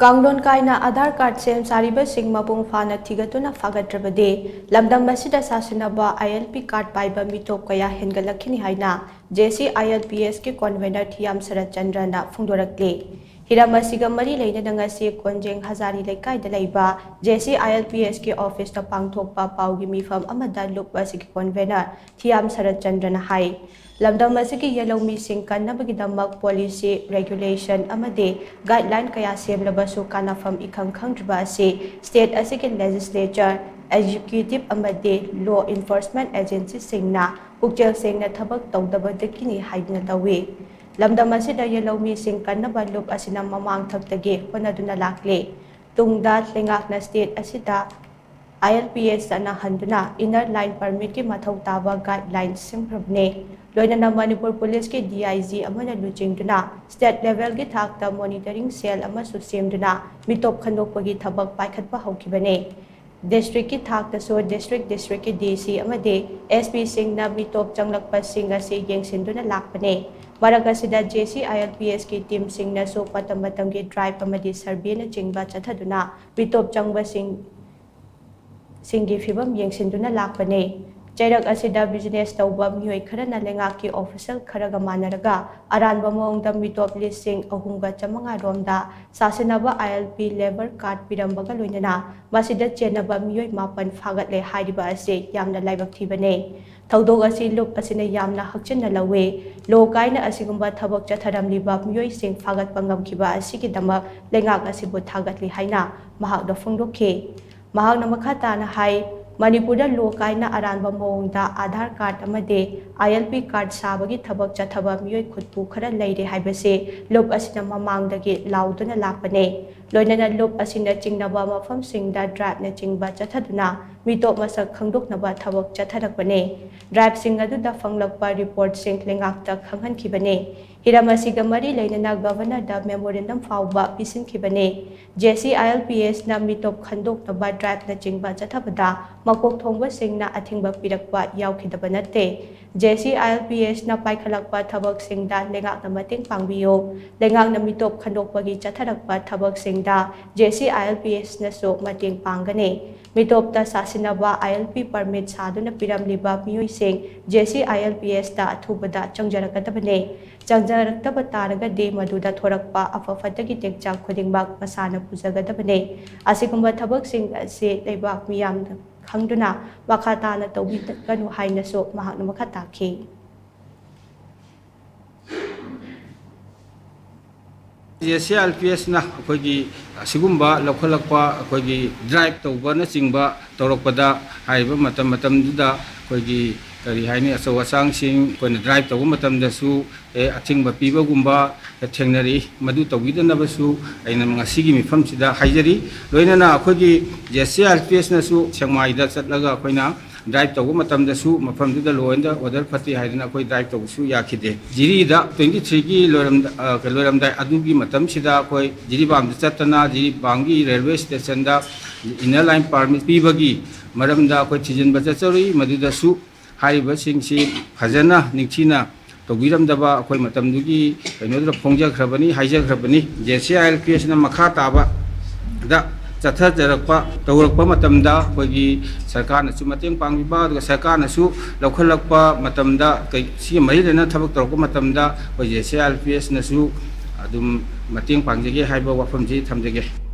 कांगलोन कायना आधार card same सारिबसिंग मपुंग फाना थिगतुना फागद्रबदे लमदम मसिदा सासिनबा ILP card पाइबा मिटोप कया हेनगलखिनि हाइना JC ILPS के कन्वेनर थियाम शरद चंद्रना फुंदोरक्ले हिराम असिगा मरी लेना ngasi कोंजेंग हजारी लेकाइदा लेबा JC ILPS के ऑफिस ता पांगथोकपा पाउगी मिफम अमदा लुप असिगी कन्वेनर थियाम शरद चंद्रना हाई लमदम असिगी येलोमी सिंग कन्नबगिदमक पॉलिसी रेगुलेशन अमदे गाइडलाइन कया सेमलबसु कानाफम इखंग खंगद्रबा असे स्टेट असिगी लेजिस्लेचर एग्जीक्यूटिव अमदे लॉ इन्फोर्समेंट एजेंसी सिंगना पुक्चेल सिंगना थबक तौदबदकिनि हाइदना तवे लमदम असिदा येलोमी सिंग कन्नबा लुप असिना ममांग थक्तगे होनदुना लाक्ले तुंगदा लेंगाकना स्टेट असिदा ILPS अना हंदुना इनर लाइन परमिट के मथौ ताबा गाइडलाइन सिंप्रबने लोइनना मणिपुर पुलिस के DIG अमना लुचिंगदुना स्टेट लेवल के थाकता मॉनिटरिंग सेल अमसु सेमदुना मिटोप खंदोकपगी थबक पाइखतपा हौखिबने डिस्ट्रिक्ट की थाकतासो डिस्ट्रिक्ट के DC अमदे SP सिंगना मिटोप चंगलकपा सिंग असे येंगसिनदुना लाकपने मरकसिदा JC ILPS की टीम सिंगनासो पतम मतम के ड्राइव अमदे सर्वेना चिंगबा चथदुना मिटोप चंगबा सिंगी फिबम येंगसिनदुना लाकपने चैरक असिदा बिजनेस तौबा मियोय खरना लेंगाकी ऑफिशियल खरगा मानरगा अरानबा मोंगदा मिटोप लिसिंग अहुंगा चमंगा रोमदा सासिनबा ILP लेबर कार्ड पिरंबगा लोइनना मसिदा चेनबा मियोय मापन फागतले हाइदिबा असे यामना लाइबक थिबने थौदोग असि लुप असिना यामना हक्चन लवे लो काइना असिगुंबा थबक चथरमलिबा मियोय सिंग फागत पंगमखिबा असिगी दमा लेंगाक असिबु थागतली हाइना महागदा फोंदोखे महागना मखाताना हाई मणिपुर लो कायना अरानबा मोंगदा आधार कार्ड अमदे ILP कार्ड साबगी थबक चथबा मियोय खुदपु खरा लेरे हाइबसे लुप असिना ममांगदगे लाउदुना लापने लोइनना लुप असिना चिंगनबा मफम सिंगदा ड्राइव न चिंगबा चथदुना मिटोप मसक खंगदोकनबा थबक चथरकबने ड्राइव सिंग अदुदा फंगलकपा रिपोर्ट सिंग लेंगाकता खंगहनखिबने हिराम असिगा मरी लेनना गवर्नर दा मेमोरेंडम फाउबा पिसिनखिबने JC ILPS ना मिटोप खंदोकनबा ड्राइव न चिंगबा चथबदा मकोक थोंबा सिंगना अथिंगबा पिरकपा यावखिदबा नते JC ILPS ना पाइखलकपा थबक सिंगदा लेंगाकना मतेंग पांगबियो लेंगाकना मिटोप खंदोकपगी चथरकपा थबक सिंगदा JC ILPS नसो मतेंग पांगने मिटोपता सासिनबा ILP परमिट सादुना पिरमलिबा मियोय सिंग JC ILPS ता अथुबदा चंगजरकदबने चंगजरकदब तारगदे मदुदा थोरकपा अफफतगी टेकचा खुदिंगबाक मसाना पुजगदबने असिगुंबा थबक सिंग असे लेबाक मियाम खंगदुना मखाताना तौबिगनु हाइनसो महाकना मखाताखे JC ILPS ना अखोगी सिगुंबा लखलकपा अखोगी ड्राइव तौबना चिंगबा तौरकपदा हाइबा मतम दुदा अखोगी करी हाइनी असो असांग सिंग कोन ड्राइव तौब मतमदसु अथिंगबा पीबगुंबा थेंगनरी मदु तौबिदनबसु आइना ngasiगी मिफमसिदा हाइजरी लोइनना अखोगी JC ILPS नसु सेंगमाइदा चटलगा अखोइना ड्राइव तौब मतमदसु मफमदुदा लोइंदा ऑर्डर फति हाइदना अखोई ड्राइव तौबसु याखिदे जिरीदा 23 की लोरमदा अदुगी मतमसिदा अखोई जिरीबाम चतना जिरीबांगी रेलवे स्टेशन दा इनर लाइन परमिट पीबगी मरमदा अखोई थिजिनबा चचरी मदुदसु हाइबा सिंगसी फजना निंगथिना तौबिरमदबा अखोई मतमदुगी कइनोदरा फोंजखरबनी हाइजखरबनी JC ILPS ना मखा ताबा दा चथजरकपा तौरकपा मतमदा अखोगी सरकारनसु मतेंग पांगबिबा अदुगा सरकारनसु लौखलकपा मतमदा कइ सि मरिदना थबक तौरकपा मतमदा JC ILPS नसु अदुम मतेंग पांगजगे हाइबा वाफमजी थमजगे।